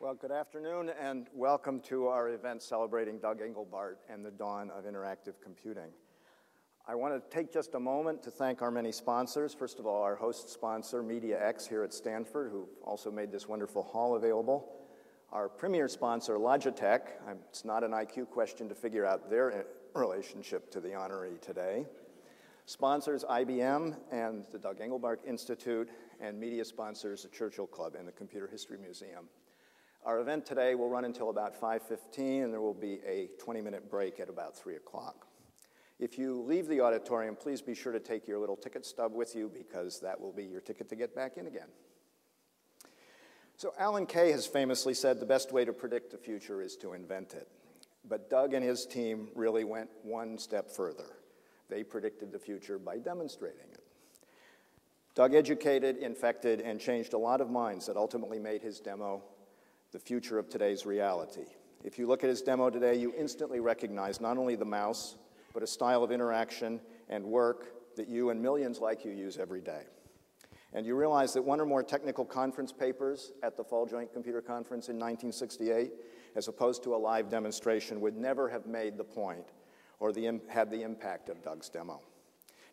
Well, good afternoon and welcome to our event celebrating Doug Engelbart and the dawn of interactive computing. I want to take just a moment to thank our many sponsors. First of all, our host sponsor, MediaX here at Stanford, who also made this wonderful hall available. Our premier sponsor, Logitech. It's not an IQ question to figure out their relationship to the honoree today. Sponsors IBM and the Doug Engelbart Institute, and media sponsors the Churchill Club and the Computer History Museum. Our event today will run until about 5:15, and there will be a 20-minute break at about 3 o'clock. If you leave the auditorium, please be sure to take your little ticket stub with you, because that will be your ticket to get back in again. So Alan Kay has famously said the best way to predict the future is to invent it. But Doug and his team really went one step further. They predicted the future by demonstrating it. Doug educated, infected, and changed a lot of minds that ultimately made his demo the future of today's reality. If you look at his demo today, you instantly recognize not only the mouse, but a style of interaction and work that you and millions like you use every day. And you realize that one or more technical conference papers at the Fall Joint Computer Conference in 1968, as opposed to a live demonstration, would never have made the point or had the impact of Doug's demo.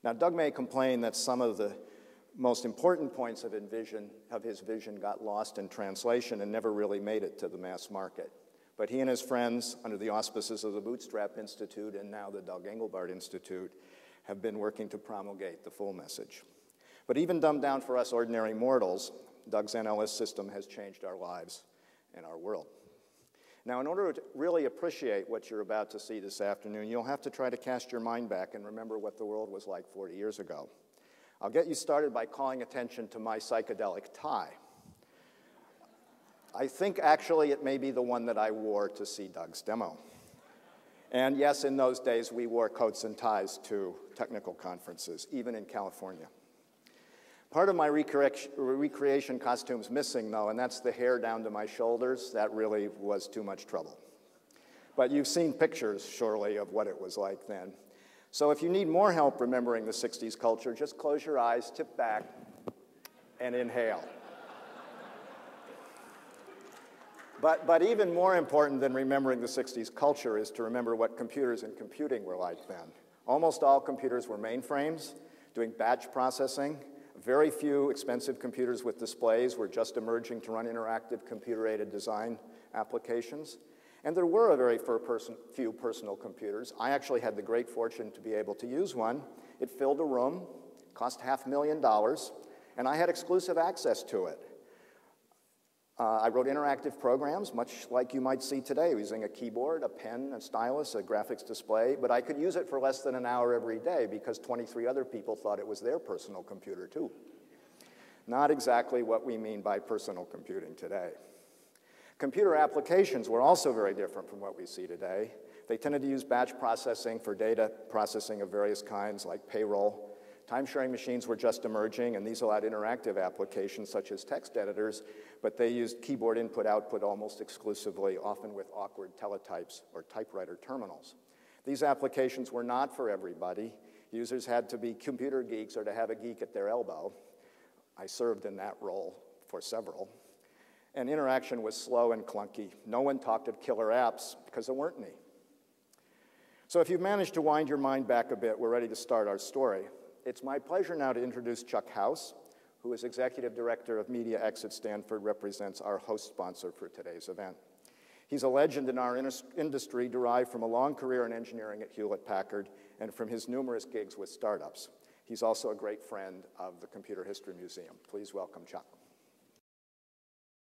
Now, Doug may complain that some of the most important points of his vision got lost in translation and never really made it to the mass market. But he and his friends, under the auspices of the Bootstrap Institute and now the Doug Engelbart Institute, have been working to promulgate the full message. But even dumbed down for us ordinary mortals, Doug's NLS system has changed our lives and our world. Now, in order to really appreciate what you're about to see this afternoon, you'll have to try to cast your mind back and remember what the world was like 40 years ago. I'll get you started by calling attention to my psychedelic tie. I think actually it may be the one that I wore to see Doug's demo. And yes, in those days we wore coats and ties to technical conferences, even in California. Part of my recreation costume's missing though, and that's the hair down to my shoulders. That really was too much trouble. But you've seen pictures, surely, of what it was like then. So if you need more help remembering the 60s culture, just close your eyes, tip back, and inhale. But even more important than remembering the 60s culture is to remember what computers and computing were like then. Almost all computers were mainframes, doing batch processing. Very few expensive computers with displays were just emerging to run interactive computer-aided design applications. And there were a very few personal computers. I actually had the great fortune to be able to use one. It filled a room, cost $500,000, and I had exclusive access to it. I wrote interactive programs, much like you might see today, using a keyboard, a pen, a stylus, a graphics display, but I could use it for less than an hour every day because 23 other people thought it was their personal computer too. Not exactly what we mean by personal computing today. Computer applications were also very different from what we see today. They tended to use batch processing for data processing of various kinds, like payroll. Time-sharing machines were just emerging, and these allowed interactive applications such as text editors, but they used keyboard input-output almost exclusively, often with awkward teletypes or typewriter terminals. These applications were not for everybody. Users had to be computer geeks or to have a geek at their elbow. I served in that role for several. And interaction was slow and clunky. No one talked of killer apps because there weren't any. So if you've managed to wind your mind back a bit, we're ready to start our story. It's my pleasure now to introduce Chuck House, who is Executive Director of MediaX at Stanford, represents our host sponsor for today's event. He's a legend in our industry, derived from a long career in engineering at Hewlett-Packard and from his numerous gigs with startups. He's also a great friend of the Computer History Museum. Please welcome Chuck.